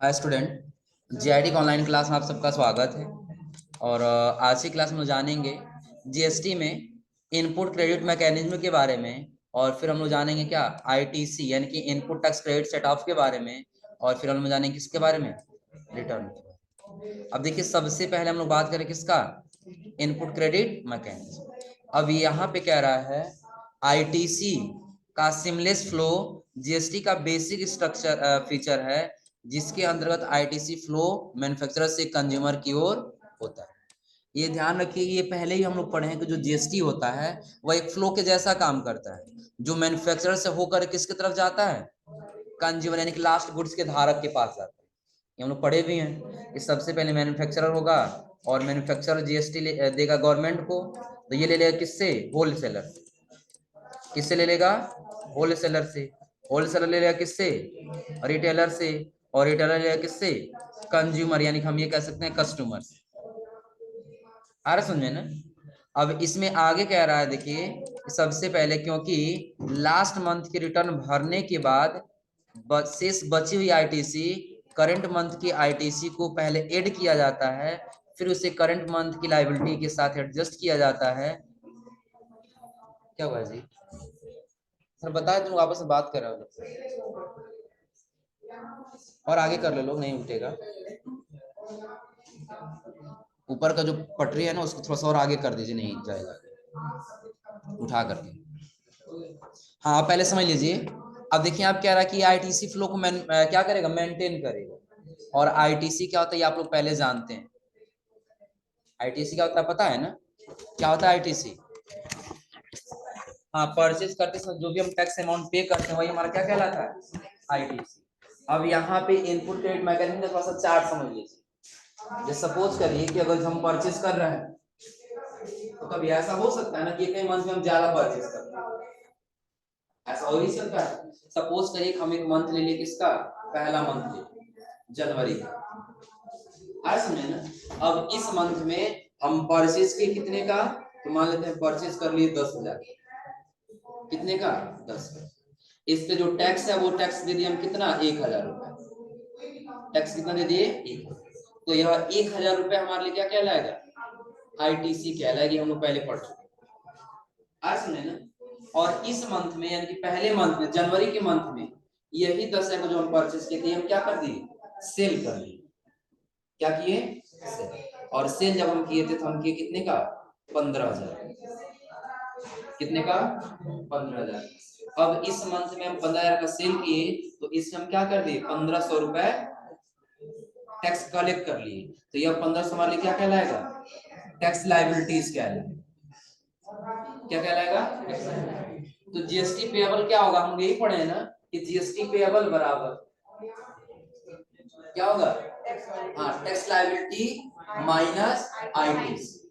Hi student, GID का online class में आप सबका स्वागत है। और आज की क्लास में जानेंगे जीएसटी में इनपुट क्रेडिट मैकेनिज्म के बारे में। और फिर हम लोग जानेंगे क्या आईटीसी यानी कि input tax credit set of के बारे में। और फिर हम लोग जानेंगे किसके बारे में, रिटर्न के बारे में। अब देखिए, सबसे पहले हम लोग बात करें किसका, इनपुट क्रेडिट मैकेनिज्म। अब यहाँ पे कह रहा है आईटीसी का सिमलेस फ्लो जीएसटी का बेसिक स्ट्रक्चर फीचर है, जिसके अंतर्गत आईटीसी फ्लो मैन्युफैक्चरर से कंज्यूमर की ओर होता है। ये ध्यान रखिए, ये पहले ही हम लोग पढ़े हैं कि जो जीएसटी होता है वह एक फ्लो के जैसा काम करता है, जो मैन्युफैक्चरर से होकर किसकी तरफ जाता है, कंज्यूमर यानी कि लास्ट गुड्स के धारक के पास जाता है। ये हम लोग पढ़े भी हैं कि सबसे पहले मैन्युफैक्चरर होगा और मैन्युफैक्चरर जीएसटी देगा गवर्नमेंट को। तो ये ले लेगा किससे, होलसेलर से। किससे ले लेगा, होलसेलर से। होलसेलर ले लेगा किससे, रिटेलर से। और रिटेलर ले लेगा किससे, कंज्यूमर यानी कि हम ये कह सकते हैं कस्टमर से। आ रहा समझे ना। अब इसमें आगे कह रहा है, देखिए सबसे पहले क्योंकि लास्ट मंथ की रिटर्न भरने के बाद शेष बची हुई आईटीसी करंट मंथ की आईटीसी को पहले ऐड किया जाता है, फिर उसे करंट मंथ की लायबिलिटी के साथ एडजस्ट किया जाता है। क्या हुआ जी, सर बताए, तुम आपस में बात कर रहे हो। और आगे कर ले, लोग नहीं उठेगा। ऊपर का जो पटरी है ना उसको थोड़ा सा और आगे कर दीजिए, नहीं जाएगा उठा करके। हाँ पहले समझ लीजिए। अब देखिए, आप कह रहा है कि आईटीसी फ्लो को क्या करेगा, मेंटेन करेगा। और आईटीसी क्या होता है ये आप लोग पहले जानते हैं। आईटीसी क्या होता है पता है ना, क्या होता है आईटीसी। हाँ, परचेज करते समय जो भी हम टैक्स अमाउंट पे करते हैं वही हमारा क्या कहलाता है, आईटीसी। अब यहाँ पे इनपुट क्रेडिट मैकेनिज्म का थोड़ा सा चार्ट समझ लीजिए। जैसे सपोज करिए कि अगर हम परचेज कर रहे हैं तो कभी ऐसा हो सकता है ना कि कई मंथ में हम ज्यादा परचेज करते हैं, ऐसा हो ही सकता है। सपोज करिए हम एक मंथ ले लिए, किसका, पहला मंथ ले, जनवरी का। आया समझे ना। अब इस मंथ में हम परचेज किए कितने का, तो मान लेते हैं परचेज कर लिए 10,000। कितने का, 10 का। इस पे जो टैक्स है वो टैक्स दे दिए हम कितना, 1,000 रुपए। टैक्स कितना दे दिए, 1,000। तो यह 1,000 रुपए हमारे लिए क्या कहलाएगा, आईटीसी कहलाएगी। हम लोग पहले पढ़ चुके, आज सुने ना। और इस मंथ में यानी कि पहले मंथ में, जनवरी के मंथ में, यही 10,000 को जो हम परचेज किए थे हम क्या कर दिए, सेल कर दिए। क्या किए, सेल। और सेल जब हम किए थे तो हम किए कितने का, 15,000। कितने का, 15,000। अब इस मंथ में हम 15,000 का सेल किए तो इसमें हम क्या कर दिए, 1,500 रुपए टैक्स कलेक्ट कर लिए। तो यह 1,500 हमारे लिए क्या कहलाएगा, टैक्स लायबिलिटीज कहलाएगा। क्या कहलाएगा, तो जीएसटी पेएबल क्या होगा, हम यही पढ़े हैं ना कि जीएसटी पेएबल बराबर क्या होगा, हाँ टैक्स लायबिलिटी माइनस आईटीसी,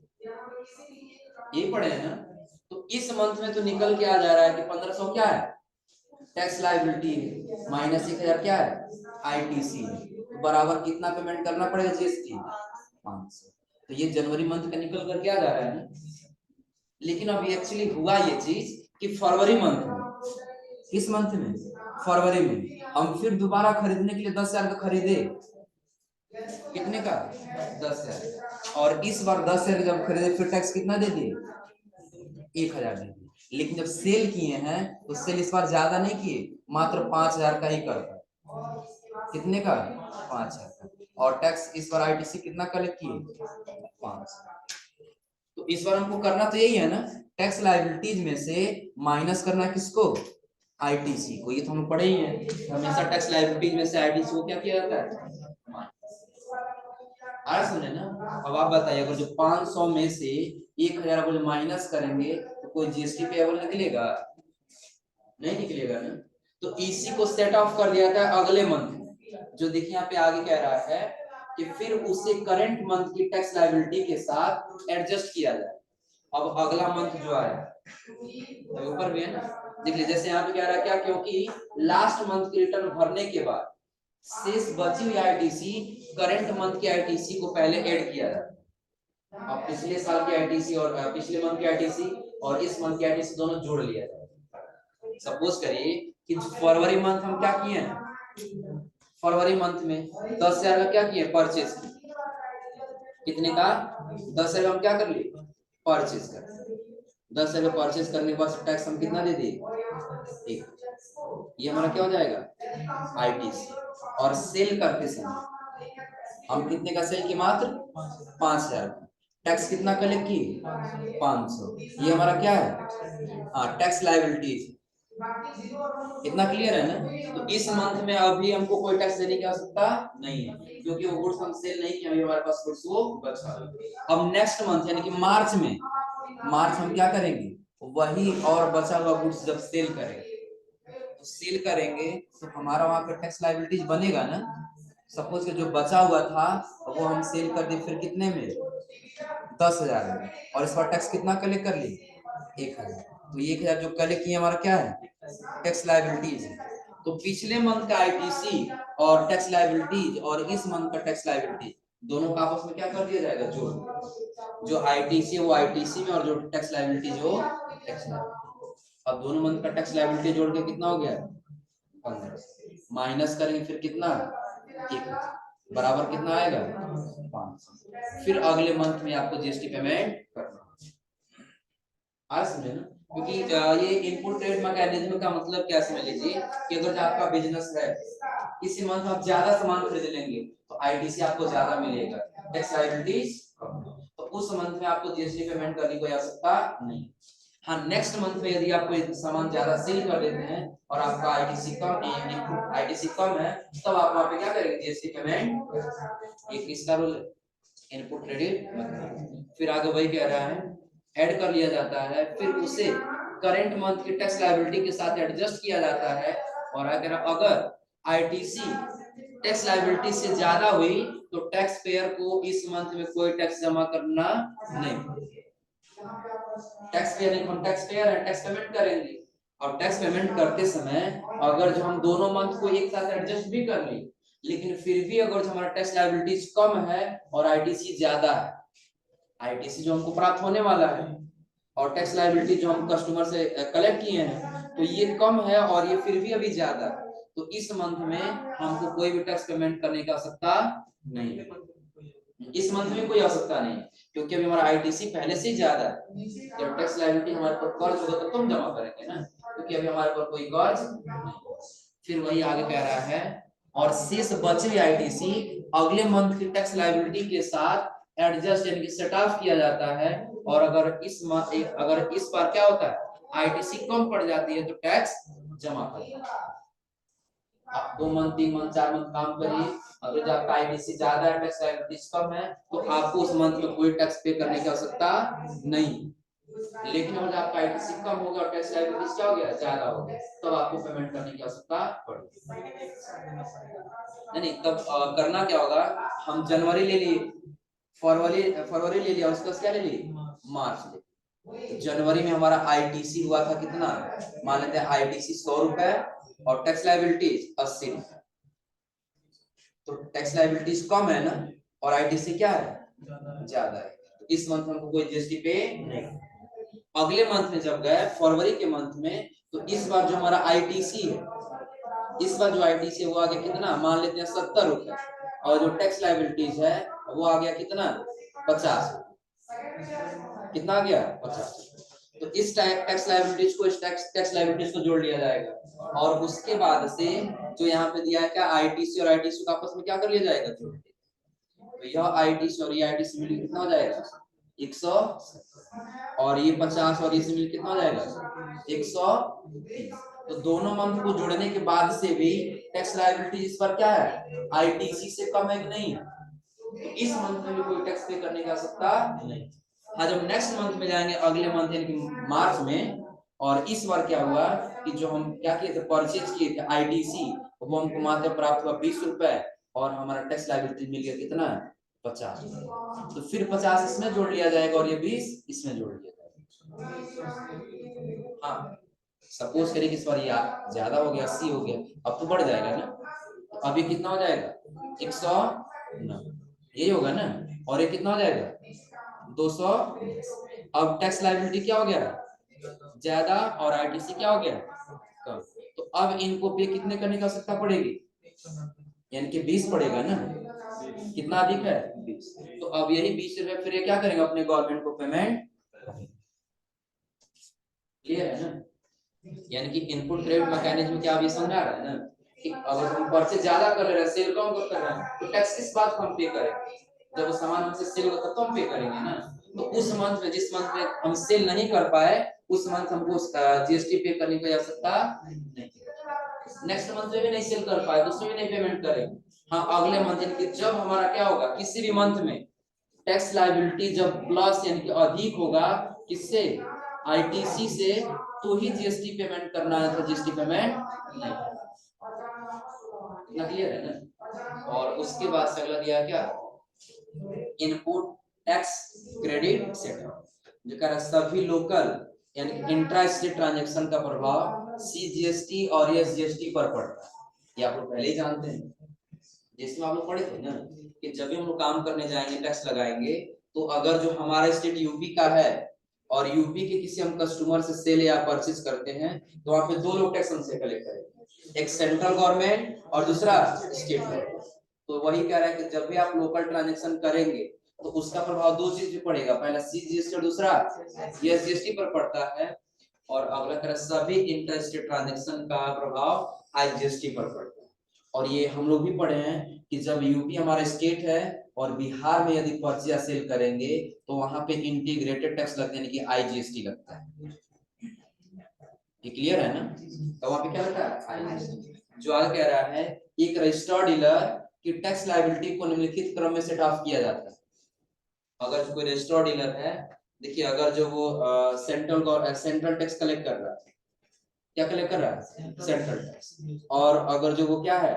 यही पढ़े हैं ना। तो इस मंथ में तो निकल के आ जा रहा है कि 1,500 क्या है, टैक्स लायबिलिटी है, माइनस 1,000 क्या है, आईटीसी है। तो बराबर कितना पेमेंट करना पड़ेगा, जीएसटी 500। तो ये जनवरी मंथ का निकल कर क्या जा रहा है ना। लेकिन अब एक्चुअली हुआ ये चीज कि फरवरी मंथ में, किस मंथ में, फरवरी में हम फिर दोबारा खरीदने के लिए 10,000 का खरीदे। कितने का, 10,000। और इस बार 10,000 जब खरीदे फिर टैक्स कितना दे दिए, 1,000 दे दिए। लेकिन जब सेल किए हैं तो सेल इस बार ज्यादा नहीं किए, मात्र 5,000 का ही कर पाए। कितने का, 5,000 का। और टैक्स इस बार आईटीसी कितना कलेक्ट किए, 5,000। तो इस बार हमको करना तो यही है ना, टैक्स लायबिलिटीज में से माइनस करना किसको, आईटीसी को। ये तो हम पढ़े ही हैं, हमेशा टैक्स लायबिलिटीज में से आईटीसी को क्या किया जाता है, आ सुने ना। अब आप बताइए, अगर जो 500 में से 1,000 को जो माइनस करेंगे तो कोई जीएसटी पेएबल निकलेगा, नहीं निकलेगा ना। तो इसी को सेट ऑफ कर दिया था अगले मंथ में। जो देखिए यहाँ पे आगे कह रहा है कि फिर उसे करंट मंथ की टैक्स लायबिलिटी के साथ एडजस्ट किया जाए। अब अगला मंथ जो आया तो ऊपर भी है ना, देख लीजिए जैसे यहाँ पे कह रहा है क्या, क्योंकि लास्ट मंथ की रिटर्न भरने के बाद शेष बची हुई आईटीसी करंट मंथ की आईटीसी को पहले ऐड किया जाता है। अब पिछले साल की आईटीसी और पिछले मंथ की आईटीसी और इस मंथ की आईटीसी दोनों जोड़ लिया जाता है। सपोज करिए कि फरवरी मंथ हम क्या किए हैं, फरवरी मंथ में 10,000 का क्या किए, परचेज किए। कितने का, 10,000 का हम क्या कर लिए, परचेज कर। 10,000 का परचेज करने के बाद टैक्स हम कितना दे दिए, एक। ये हमारा क्या हो जाएगा, आईटीसी। और सेल करते समय हम कितने का सेल किए, मात्र 5,000। टैक्स कितना कलेक्ट किए, 500। ये हमारा क्या है, हाँ, टैक्स लायबिलिटीज। इतना क्लियर है ना। तो इस मंथ में अभी हमको कोई टैक्स देने की आवश्यकता नहीं है, क्योंकि वो गुड्स हम सेल नहीं किए, अभी हमारे पास गुड्स वो बचा है। अब नेक्स्ट मंथ यानी कि मार्च में, मार्च हम क्या करेंगे, वही और बचा हुआ गुड्स जब सेल करेंगे, तो सेल करेंगे तो हमारा वहां पर टैक्स लायबिलिटीज बनेगा ना। सपोज कि जो बचा हुआ था वो हम सेल कर दिए, फिर कितने में, 10,000 में, और इस बार टैक्स कितना कलेक्ट कर लिए, 1,000। तो 1,000 जो कलेक्ट किए हमारा क्या है, टैक्स लायबिलिटीज है। तो पिछले मंथ का आईटीसी और टैक्स लायबिलिटीज और इस मंथ का टैक्स लायबिलिटी दोनों का आपस में क्या कर दिया जाएगा, जोड़। जो आईटीसी है वो आईटीसी में, और जो टैक्स लायबिलिटी जो टैक्स लायबिलिटी। अब दोनों मंथ का टैक्स लायबिलिटी जोड़ के कितना हो गया, 15। माइनस करेंगे फिर कितना, 1 बराबर कितना आएगा, 500। फिर अगले मंथ में आपको जीएसटी पेमेंट करना। आ समझे ना। क्योंकि ये इनपुट रेट मैकेनिज्म का मतलब क्या, समझ लीजिए कि अगर आपका बिजनेस है, इसी मंथ आप ज्यादा सामान खरीद लेंगे तो आईटीसी आपको ज्यादा मिलेगा, टैक्स लायबिलिटीज कम। तो उस मंथ में आपको जीएसटी पेमेंट करने की आवश्यकता नहीं। हाँ, नेक्स्ट मंथ में यदि आप कोई सामान ज्यादा सेल कर देते हैं और आपका आईटीसी कम, इनपुट आईटीसी कम है, तब आप वहां पे क्या करेंगे, जीएसटी पेमेंट। ये किसका रूल है, इनपुट क्रेडिट। फिर आगे वही कह रहा है, ऐड कर लिया जाता है, फिर उसे करंट मंथ की टैक्स लायबिलिटी के साथ एडजस्ट किया जाता है। और अगर आईटीसी टैक्स लायबिलिटी से ज्यादा हुई तो टैक्स पेयर को इस मंथ में कोई टैक्स जमा करना नहीं। टैक्स पेयर नहीं, हम टैक्स पेयर है, टैक्स पेमेंट करेंगे। और टैक्स पेमेंट करते समय अगर जो हम दोनों मंथ को एक साथ एडजस्ट भी कर ली, लेकिन फिर भी अगर जो हमारा टैक्स लायबिलिटीज कम है और आईटीसी ज्यादा है, आईटीसी जो हमको प्राप्त होने वाला है और टैक्स लायबिलिटी जो हम कस्टमर से कलेक्ट किए हैं, तो ये कम है और ये फिर भी अभी ज्यादा है, तो इस मंथ में हमको कोई भी टैक्स पेमेंट करने की आवश्यकता नहीं है। इस मंथ में कोई आवश्यकता नहीं, क्योंकि अभी हमारा आईटीसी पहले से ही ज्यादा है। जब टैक्स लायबिलिटी हमारे पर कर्ज होगा तो तुम जमा करेंगे ना, क्योंकि अभी हमारे पर कोई कर्ज नहीं। फिर वही आगे कह रहा है, और शेष बचे हुए आईटीसी अगले मंथ की टैक्स लायबिलिटी के साथ एडजस्ट यानी कि सेट ऑफ किया जाता है। और अगर इस बार क्या होता है, आईटीसी कम पड़ जाती है तो टैक्स जमा करना है। आप 2 मंथ 3 मंथ 4 मंथ काम करिए, अगर जब आपका आईटीसी ज्यादा है, टैक्स लायबिलिटीज कम है, तो आपको उस मंथ में कोई टैक्स पे करने की आवश्यकता नहीं। लेकिन अगर आपका आईटीसी कम हो गया और टैक्स लायबिलिटीज क्या हो गया, ज्यादा हो गया, तब आपको पेमेंट करने की आवश्यकता पड़ेगी। नहीं तब करना क्या होगा, हम जनवरी ले लिए, फरवरी ले लिया, उसके बाद क्या ले लिए, मार्च ले। तो जनवरी में हमारा आईटीसी हुआ था कितना, मान लेते हैं आईटीसी 100 रुपए और टैक्स लायबिलिटीज 80 रुपए। तो टैक्स लायबिलिटीज कम है ना, और आईटीसी क्या है, ज्यादा है, तो इस मंथ हमको कोई जीएसटी पे नहीं। अगले मंथ में जब गए फरवरी के मंथ में, तो इस बार जो हमारा आईटीसी है, इस बार जो आईटीसी है वो आ गया कितना, मान लेते हैं 70 रुपए, और जो टैक्स लायबिलिटीज है वो आ गया कितना, 50। कितना आ गया, 50। तो इस टैक्स लायबिलिटीज को इस टैक्स लायबिलिटीज को जोड़ लिया जाएगा, और उसके बाद से जो यहाँ पे दिया है क्या, आईटीसी और आईटीसी को आपस में क्या कर लिया जाएगा, जोड़ लिया। तो यह आईटीसी और ये आईटीसी मिलकर कितना हो जाएगा, 100, और ये 50 और ये से मिलकर कितना हो जाएगा, 130। तो दोनों मंथ को जोड़ने के बाद से भी टैक्स लायबिलिटी इस पर क्या है, आईटीसी से कम है कि नहीं, तो इस मंथ में भी कोई टैक्स पे करने की आवश्यकता नहीं। हाँ, जब नेक्स्ट मंथ में जाएंगे, अगले मंथ यानी कि मार्च में, और इस बार क्या हुआ कि जो हम क्या किए थे, परचेज किए थे आईटीसी, वो हमको मात्र प्राप्त हुआ 20 रुपए, और हमारा टैक्स लायबिलिटी मिल गया कितना, 50। तो फिर 50 इसमें जोड़ लिया जाएगा और ये 20 इसमें जोड़ लिया जाएगा। हाँ, सपोज करिए कि इस बार ये ज्यादा हो गया, 80 हो गया, अब तो बढ़ जाएगा ना, तो अभी कितना हो जाएगा, 109, यही होगा ना, और ये कितना हो जाएगा, 200। अब टैक्स लायबिलिटी क्या हो गया, ज्यादा, और आईटीसी क्या हो गया, कम। तो अब इनको पे कितने करने की आवश्यकता पड़ेगी, यानी कि 20 पड़ेगा ना, कितना अधिक है 20। तो अब यही 20 रुपए फिर ये क्या करेंगे अपने गवर्नमेंट को पेमेंट, क्लियर है ना। यानी कि इनपुट क्रेडिट मैकेनिज्म क्या अभी समझ आ रहा है ना, कि अगर हम परचेज ज्यादा कर रहे हैं, सेल कम कर रहे हैं, तो टैक्स किस बात को हम पे करेंगे, जब वो सामान हमसे सेल होगा तो हम पे करेंगे ना। तो उस मंथ में, जिस मंथ में हम सेल नहीं कर पाए, उस मंथ हमको जीएसटी पे करने की आवश्यकता नहीं। नेक्स्ट मंथ में भी नहीं सेल कर पाए तो उसमें भी नहीं पेमेंट करेंगे। हाँ, अगले मंथ यानी कि जब हमारा क्या होगा, किसी भी मंथ में टैक्स लायबिलिटी जब प्लस यानी कि अधिक होगा किससे, आईटीसी से, तो ही जीएसटी पेमेंट करना है, तो जीएसटी पेमेंट नहीं। इतना क्लियर है ना। और उसके बाद से अगला दिया क्या, इनपुट टैक्स क्रेडिट सेटअप, जो कह रहा सभी लोकल यानी इंट्रा स्टेट ट्रांजैक्शन का प्रभाव सीजीएसटी और एसजीएसटी पर पड़ता है। ये आप लोग पहले ही जानते हैं, जिसमें आप लोग पढ़े थे ना कि जब भी हम लोग काम करने जाएंगे, टैक्स लगाएंगे, तो अगर जो हमारा स्टेट यूपी का है और यूपी के किसी हम कस्टमर से सेल या परचेज करते हैं, तो वहां पे 2 लोग टैक्स हमसे कलेक्ट करेंगे, एक सेंट्रल गवर्नमेंट और दूसरा स्टेट गवर्नमेंट। तो वही कह रहा है कि जब भी आप लोकल ट्रांजेक्शन करेंगे तो उसका प्रभाव 2 चीज पे पड़ेगा, पहला सीजीएसटी और दूसरा एसजीएसटी पर पड़ता है। और अगला कह रहा है सभी इंटर स्टेट ट्रांजेक्शन का प्रभाव आईजीएसटी पर पड़ता है। और ये हम लोग भी पढ़े हैं कि जब यूपी हमारा स्टेट है और बिहार में यदि परचेज या सेल करेंगे तो वहां पे इंटीग्रेटेड टैक्स लगता है, यानी कि आईजीएसटी लगता है। ये क्लियर है ना। तो वहां पे क्या लगता है, आईजीएसटी। जो आगे कह रहा है, एक रजिस्टर्ड डीलर की टैक्स लायबिलिटी को निम्नलिखित क्रम में सेट ऑफ किया जाता है। अगर कोई रजिस्टर्ड डीलर है, देखिए अगर जो वो सेंट्रल टैक्स कलेक्ट कर रहा है, क्या कलेक्ट कर रहा है, सेंट्रल टैक्स, और अगर जो वो क्या है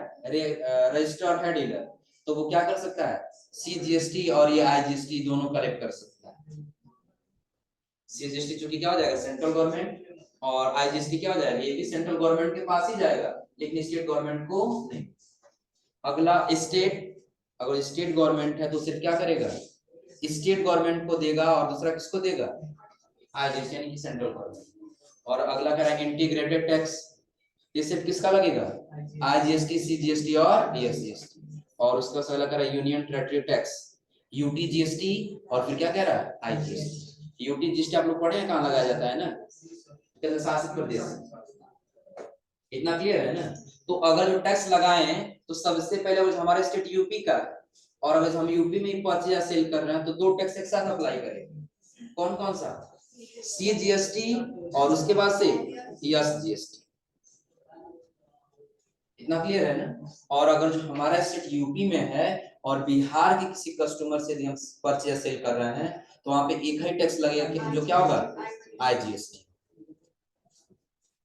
रजिस्टर्ड है डीलर, तो वो क्या कर सकता है, सीजीएसटी और ये आईजीएसटी दोनों कलेक्ट कर सकता है। सीजीएसटी चूंकि क्या हो जाएगा, सेंट्रल गवर्नमेंट, और आईजीएसटी क्या हो जाएगा, ये भी सेंट्रल गवर्नमेंट के पास ही जाएगा, लेकिन स्टेट गवर्नमेंट को नहीं। अगला स्टेट, अगर स्टेट गवर्नमेंट है तो सिर्फ क्या करेगा, स्टेट गवर्नमेंट को देगा, और दूसरा किसको देगा, आईजीएसटी यानी कि सेंट्रल गवर्नमेंट। और अगला कह रहा है इंटीग्रेटेड टैक्स, ये सिर्फ किसका लगेगा, आईजीएसटी, सीजीएसटी और एसजीएसटी। और उसका अगला कह रहा है यूनियन टेरिटरी टैक्स, यूटीजीएसटी, और फिर क्या कह रहा है, आईजीएसटी। यूटीजीएसटी आप लोग पढ़े हैं कहाँ लगाया जाता है ना, केंद्र शासित प्रदेश। इतना क्लियर है ना। तो अगर जो टैक्स लगाए हैं तो सबसे पहले वो हमारे स्टेट यूपी का, और अगर हम यूपी में परचेज या सेल कर रहे हैं तो 2 टैक्स एक साथ अप्लाई करेंगे। कौन कौन सा, सीजीएसटी और उसके बाद से एसजीएसटी। इतना क्लियर है ना। और अगर जो हमारा स्टेट यूपी में है और बिहार के किसी कस्टमर से हम परचेज सेल कर रहे हैं, तो वहां पे एक ही टैक्स लगेगा, जो क्या होगा, आईजीएसटी।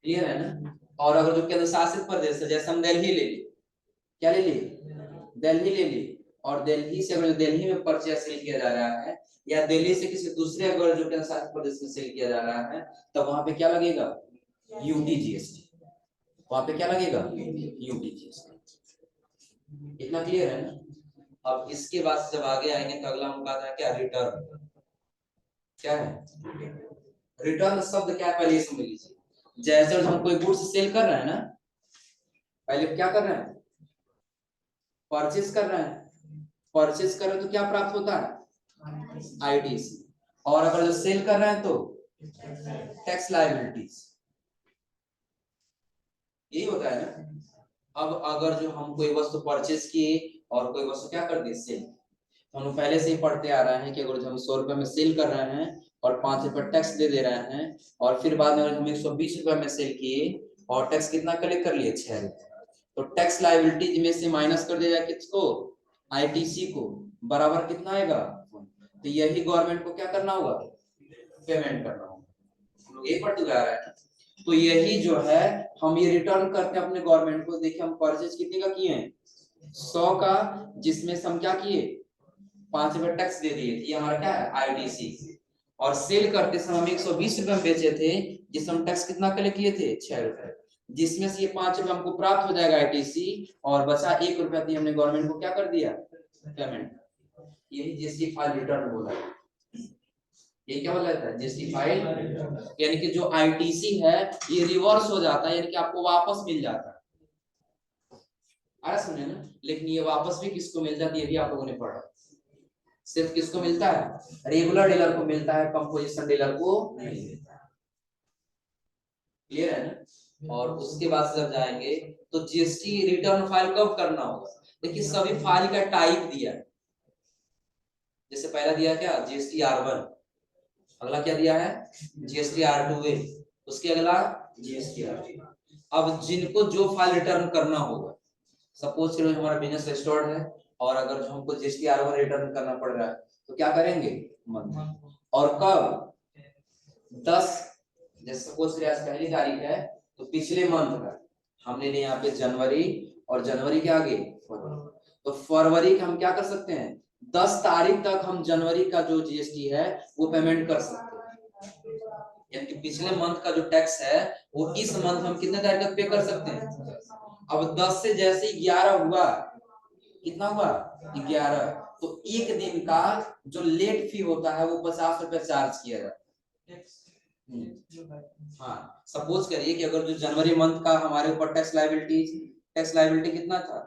क्लियर है ना। और अगर जो केंद्र शासित प्रदेश है, जैसे हम दिल्ली ले ली, क्या ले ली, दिल्ली ले ली, और दिल्ली से अगर दिल्ली में परचेज सेल किया जा रहा है, या दिल्ली से किसी दूसरे अगर जो केंद्र शासित प्रदेश में सेल किया जा रहा है, तब वहां पे क्या लगेगा, यूटीजीएसटी। वहां पे क्या लगेगा, यूटीजीएसटी। इतना क्लियर है ना। अब इसके बाद जब आगे आएंगे तो अगला हम बात है क्या, रिटर्न। क्या है रिटर्न शब्द, क्या है पहले समझ लीजिए। जैसे हम कोई गुड्स सेल कर रहे हैं ना, पहले क्या कर रहे हैं, परचेज कर रहे हैं, परचेज कर रहे हैं तो क्या प्राप्त होता है, आईटीसी। और अगर जो सेल कर रहे हैं तो टैक्स लायबिलिटीज, यही होता है ना। अब अगर जो हम कोई वस्तु परचेज किए और कोई वस्तु क्या कर दी, सेल, तो हम पहले से ही पढ़ते आ रहे हैं कि अगर जो हम 100 रुपए में सेल कर रहे हैं और 5 रुपए टैक्स दे रहे हैं, और फिर बाद में हम 120 रुपए में सेल किए और टैक्स कितना कलेक्ट कर लिए, 6 रुपए, तो टैक्स लायबिलिटीज में से माइनस कर दिया जाए किसको, आईटीसी को, बराबर कितना आएगा, तो यही गवर्नमेंट को क्या करना होगा, पेमेंट करना होगा। ये पढ़ते आ रहा है। तो यही जो है हम ये रिटर्न करते हैं अपने गवर्नमेंट को। देखिए हम परचेज कितने का किए हैं, 100 का, जिसमें से हम क्या किए, 5 रुपए टैक्स दे दिए, ये हमारा क्या है, आईटीसी। और सेल करते समय हम 120 रुपए में बेचे थे, जिसमें हम टैक्स कितना कलेक्ट किए थे, 6 रुपए, जिसमें से ये 5 रुपए हमको प्राप्त हो जाएगा आईटीसी, और बचा 1 रुपया हमने गवर्नमेंट को क्या कर दिया, पेमेंट। यही जीएसटी फाइल रिटर्न बोला है। ये क्या बोला जाता है, जीएसटी फाइल, यानी कि जो आईटीसी है ये रिवर्स हो जाता है, यानी कि आपको वापस मिल जाता है। आ समझे ना। लेकिन ये वापस भी किसको मिल जाती है, ये भी आप लोगों ने पढ़ा। सिर्फ किसको मिलता है, रेगुलर डीलर को मिलता है, कंपोजिशन डीलर को नहीं मिलता है। क्लियर है ना। और उसके बाद से जब जाएंगे तो जीएसटी रिटर्न फाइल कब करना होगा। देखिए सभी फाइल का टाइप दिया है। जैसे पहला दिया क्या, जीएसटी R1, अगला क्या दिया है, जीएसटी R2 है, उसके अगला जीएसटी R3। अब जिनको जो फाइल रिटर्न करना होगा, सपोज करो हमारा बिजनेस रेस्टोरेंट है और अगर जो हमको जीएसटी R1 रिटर्न करना पड़ रहा है तो क्या करेंगे, मंथ। और कब, 10, जैसे सपोज करिए आज पहली तारीख है तो पिछले मंथ का हमने लिए यहाँ पे जनवरी, और जनवरी के आगे फरवरी। तो फरवरी का हम क्या कर सकते हैं, 10 तारीख तक हम जनवरी का जो जीएसटी है वो पेमेंट कर सकते हैं। यानी कि पिछले मंथ का जो टैक्स है वो इस मंथ हम कितने तारीख तक पे कर सकते हैं। अब 10 से जैसे 11 हुआ, कितना हुआ, 11, तो एक दिन का जो लेट फी होता है वो 50 रुपए चार्ज किया जाता है। हाँ, सपोज करिए कि अगर जो जनवरी मंथ का हमारे ऊपर टैक्स लायबिलिटी कितना था,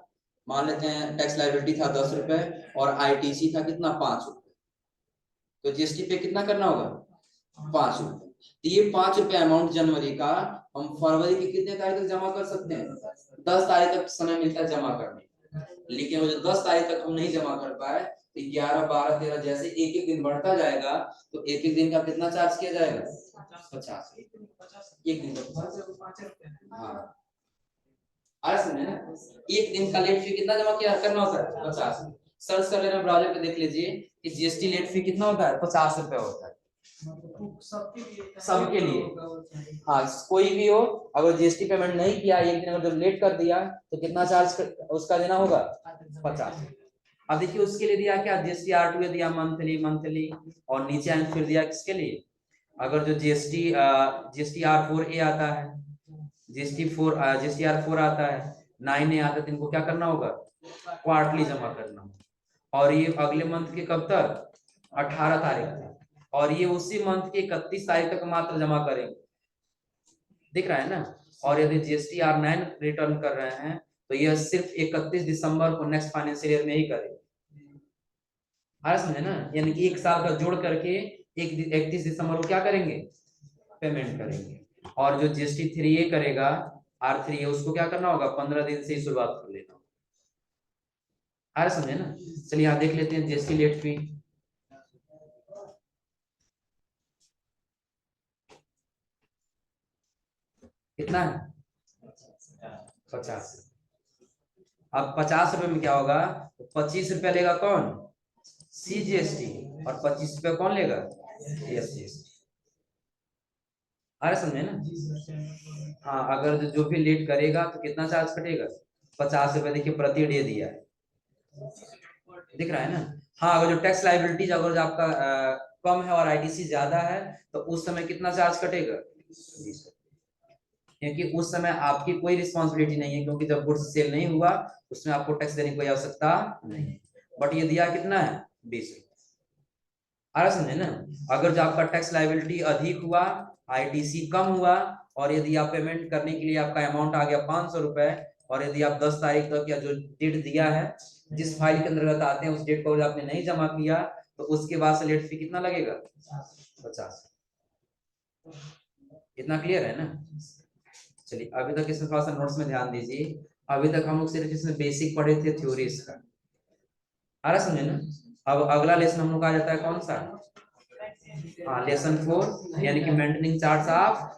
मान लेते हैं टैक्स लायबिलिटी था 10 रुपए और आईटीसी था कितना, 5 रुपए। तो जीएसटी पे कितना करना होगा, 5 रुपए। तो ये 5 रुपए अमाउंट जनवरी का हम फरवरी के कितने तारीख तक जमा कर सकते हैं, 10 तारीख तक समय मिलता है जमा करने। लेकिन वो जो 10 तारीख तक हम नहीं जमा कर पाए तो 11, 12, 13 जैसे एक एक दिन बढ़ता जाएगा तो एक एक दिन का कितना चार्ज किया जाएगा, 50, एक दिन का 5। हाँ आ समझे ना। एक दिन का लेट फी कितना जमा किया करना होता है, 50। सर्च कर लेना ब्राउजर पे, देख लीजिए कि जीएसटी लेट फी कितना होता है, 50 रुपए होता है सबके लिए। हाँ कोई भी हो, अगर जीएसटी पेमेंट नहीं किया एक दिन अगर लेट कर दिया तो कितना चार्ज उसका देना होगा, 50। अब देखिए उसके लिए दिया क्या, जीएसटी R2 दिया मंथली, और नीचे फिर दिया किसके लिए, अगर जो जीएसटी R4A आता है, जीएसटी R4 आता है, 9A आता है, तो इनको क्या करना होगा, क्वार्टरली जमा करना होगा। और ये अगले मंथ के कब तक, 18 तारीख तक, और ये उसी मंथ के 31 तारीख तक मात्र जमा करेंगे, दिख रहा है ना। और यदि जीएसटी R9 रिटर्न कर रहे हैं तो यह सिर्फ 31 दिसंबर को नेक्स्ट फाइनेंशियल ईयर में ही करेंगे। समझे ना, यानी कि एक साल का जोड़ करके 31 दिसंबर को क्या करेंगे, पेमेंट करेंगे। और जो जीएसटी 3A करेगा, R3 उसको क्या करना होगा, 15 दिन से ही शुरुआत कर लेना। समझे ना। चलिए यहाँ देख लेते हैं जीएसटी लेट फी। कितना है, 50। अब 50 रुपए में क्या होगा, 25 रुपया लेगा कौन, CGST, और 25 रुपया कौन लेगा, SGST। अरे समझे ना। हाँ अगर जो भी लेट करेगा तो कितना चार्ज कटेगा, 50 रुपए। देखिए प्रति डे दिया है, दिख रहा है ना। हाँ अगर जो टैक्स लाइबिलिटीज अगर जो आपका कम है और आईटीसी ज्यादा है तो उस समय कितना चार्ज कटेगा, 20। क्योंकि उस समय आपकी कोई रिस्पॉन्सिबिलिटी नहीं है, क्योंकि जब गुड्स सेल नहीं हुआ उसमें आपको टैक्स देने की कोई आवश्यकता नहीं है। बट ये दिया कितना है, 20। समझे ना। अगर जो आपका टैक्स लायबिलिटी अधिक हुआ, आईटीसी कम हुआ, और यदि आप पेमेंट करने के लिए आपका अमाउंट आ गया 500 रुपए, और यदि आप 10 तारीख तक या जो डेट दिया है जिस फाइल के अंतर्गत आते हैं उस डेट को आपने नहीं जमा किया तो उसके बाद से लेट फी कितना लगेगा, 50। इतना क्लियर है ना। चलिए अभी तक इसमें थोड़ा सा नोट्स में ध्यान दीजिए। अभी तक हम लोग सिर्फ इसमें बेसिक पढ़े थे, थ्योरीज का। आ रहा समझे ना। अब अगला लेसन हम लोग आ जाता है कौन सा, हाँ लेसन 4, यानी कि मेंटेनिंग चार्ट्स ऑफ।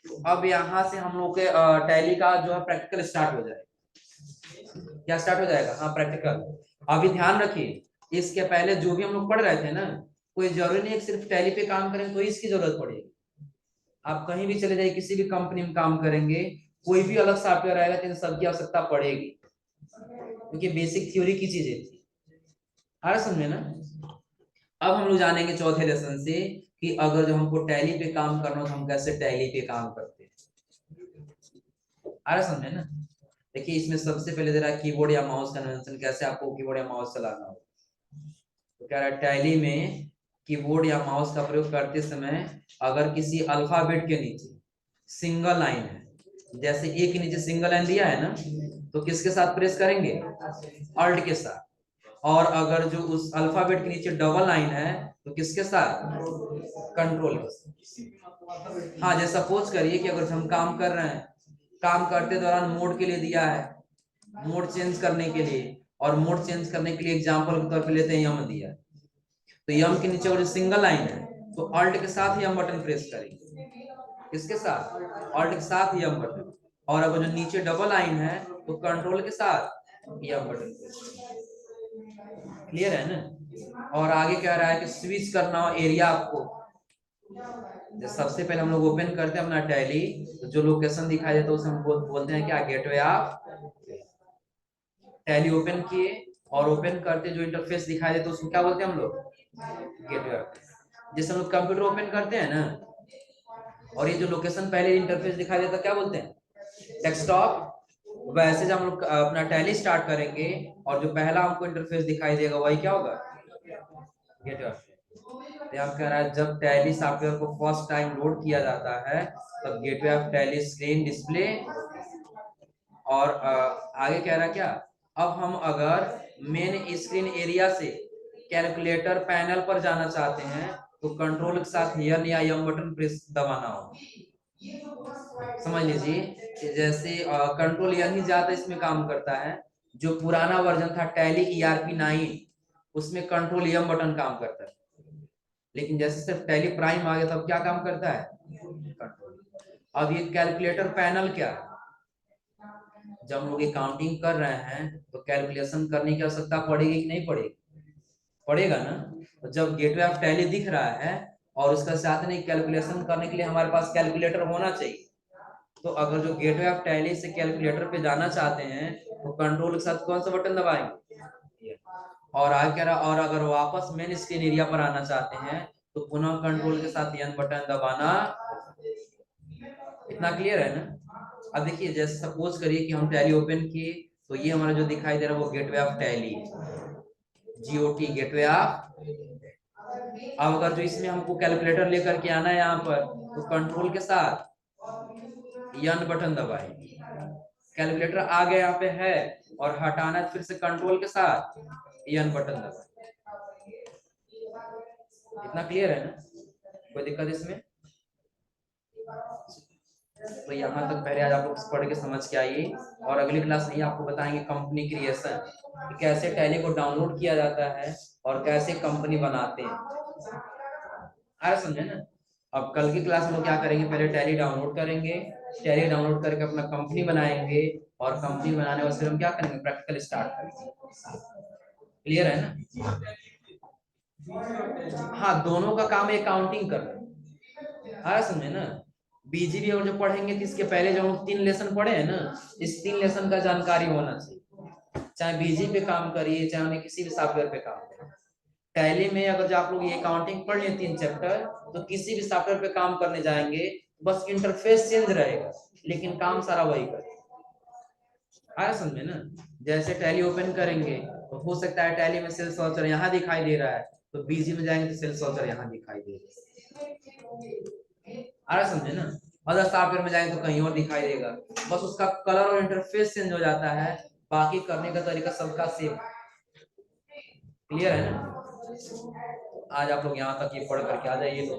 तो अब यहाँ से हम लोग के टैली का जो है प्रैक्टिकल स्टार्ट हो जाएगा। क्या स्टार्ट हो जाएगा, हाँ प्रैक्टिकल। अभी ध्यान रखिए इसके पहले जो भी हम लोग पढ़ रहे थे ना, कोई जरूरी नहीं है सिर्फ टैली पे काम करें तो इसकी जरूरत पड़ेगी। आप कहीं भी चले जाइए, किसी भी कंपनी में काम करेंगे, कोई भी अलग सॉफ्टवेयर आएगा तो इन सबकी आवश्यकता पड़ेगी, क्योंकि बेसिक थ्योरी की चीजें थी। आ रहा समझे ना। अब हम लोग जानेंगे चौथे लेसन से कि अगर जो हमको टैली पे काम करना हो तो हम कैसे टैली पे काम करते हैं। आ रहा समझे ना। देखिए इसमें सबसे पहले दे रहा है कीबोर्ड या माउस कन्वेंशन, कैसे आपको कीबोर्ड या माउस चलाना हो। तो कह रहा है टैली में कीबोर्ड या माउस का प्रयोग करते समय अगर किसी अल्फाबेट के नीचे सिंगल लाइन है, जैसे ए के नीचे सिंगल लाइन दिया है ना, तो किसके साथ प्रेस करेंगे? अल्ट के साथ। और अगर जो उस अल्फाबेट के नीचे डबल लाइन है तो किसके साथ? कंट्रोल के साथ। हाँ, जैसे सपोज करिए कि अगर हम काम कर रहे हैं, काम करते दौरान मोड के लिए दिया है, मोड चेंज करने के लिए, और मोड चेंज करने के लिए एग्जांपल के तौर पे लेते हैं यम दिया है, तो यम के नीचे जो सिंगल लाइन है तो अल्ट के साथ यम बटन प्रेस करेंगे। किसके साथ? अल्ट के साथ यम बटन। और अगर जो नीचे डबल लाइन है तो कंट्रोल के साथ यम बटन प्रेस करेंगे। क्लियर है ना? और आगे कह रहा है कि स्विच करना हो एरिया आपको। सबसे पहले हम लोग ओपन करते हैं अपना टैली, तो जो लोकेशन दिखाई देता है उसे हम बोलते हैं क्या? Gateway of tally. ओपन किए और ओपन करते जो इंटरफेस दिखाई देता है उसको क्या बोलते हैं हम लोग? Gateway of. जैसे हम लोग कंप्यूटर ओपन करते हैं ना, और ये जो लोकेशन पहले इंटरफेस दिखाई देता क्या बोलते हैं? डेस्कटॉप। वैसे जब हम लोग अपना टैली स्टार्ट करेंगे और जो पहला हमको इंटरफेस दिखाई देगा वही क्या होगा? Gateway of. आप कह रहा है जब टैली सॉफ्टवेयर को फर्स्ट टाइम लोड किया जाता है तब gateway of tally screen display. और आगे कह रहा क्या? अब हम अगर मेन स्क्रीन एरिया से कैलकुलेटर पैनल पर जाना चाहते हैं तो कंट्रोल के साथ एन या एम बटन प्रेस दबाना होगा। समझ लीजिए कि जैसे कंट्रोल एन ही ज्यादा इसमें काम करता है। जो पुराना वर्जन था टैली ERP 9 उसमें कंट्रोल एम बटन काम करता है, लेकिन जैसे सिर्फ टैली प्राइम आ गया तब क्या काम करता है? कंट्रोल। अब ये कैलकुलेटर पैनल क्या है? जब हम लोग काउंटिंग कर रहे हैं तो कैलकुलेशन करने की आवश्यकता पड़ेगी कि नहीं पड़ेगी? पड़ेगा ना। तो जब गेटवे ऑफ टैली दिख रहा है और उसका साथ नहीं कैलकुलेशन करने के लिए हमारे पास कैलकुलेटर होना चाहिए, तो अगर जो गेटवे ऑफ टैली से कैलकुलेटर पे जाना चाहते हैं तो कंट्रोल के साथ कौन सा बटन दबाएंगे? और आगे कह रहा और अगर वापस मेन स्क्रीन एरिया पर आना चाहते हैं तो पुनः कंट्रोल के साथ एन बटन दबाना। इतना क्लियर है ना? अब देखिए जैसे सपोज करिए कि हम टैली ओपन किए तो ये हमारा जो दिखाई दे रहा है वो gateway of tally, GOT gateway of. अब अगर जो इसमें हमको कैलकुलेटर लेकर के आना है यहाँ पर तो कंट्रोल के साथ एन बटन दबाएंगे। कैलकुलेटर आ गया यहाँ पे है और हटाना फिर से कंट्रोल के साथ एन बटन दबाएंगे। इतना क्लियर है ना? कोई दिक्कत इसमें? तो यहाँ तक पहले आज आप लोग पढ़ के समझ के आइए, और अगली क्लास में आपको बताएंगे कंपनी क्रिएशन, कि कैसे टैली को डाउनलोड किया जाता है और कैसे कंपनी बनाते हैं। आया समझे ना? अब कल की क्लास में क्या करेंगे? पहले टैली डाउनलोड करेंगे, टैली डाउनलोड करके अपना कंपनी बनाएंगे, और कंपनी बनाने के बाद फिर हम क्या करेंगे? प्रैक्टिकल स्टार्ट करेंगे। क्लियर है ना? हाँ, दोनों का काम है अकाउंटिंग करना। आया समझे ना? BGB और जो पढ़ेंगे तो इसके पहले जो हम 3 लेसन पढ़े हैं ना, इस 3 लेसन का जानकारी होना चाहिए। चाहे BGB पे काम करिए, चाहे उन्हें किसी भी सॉफ्टवेयर पे काम करिए। टैली में अगर जो आप लोग ये अकाउंटिंग पढ़ लिए 3 चैप्टर, तो किसी भी सॉफ्टवेयर पे काम करने जाएंगे बस इंटरफेस चेंज रहेगा लेकिन काम सारा वही करेगा। आया समझे ना? जैसे टैली ओपन करेंगे तो हो सकता है टैली में सेल्स वाउचर यहाँ दिखाई दे रहा है, तो BGB में जाएंगे तो सेल्स वाउचर यहाँ दिखाई दे रहा है। आया समझे ना? अदर सॉफ्टवेयर में जाएंगे तो कहीं और दिखाई देगा, बस उसका कलर और इंटरफेस चेंज हो जाता है, बाकी करने का तरीका सबका सेम। क्लियर है ना? आज आप लोग यहाँ तक ये पढ़ करके आ जाइए तो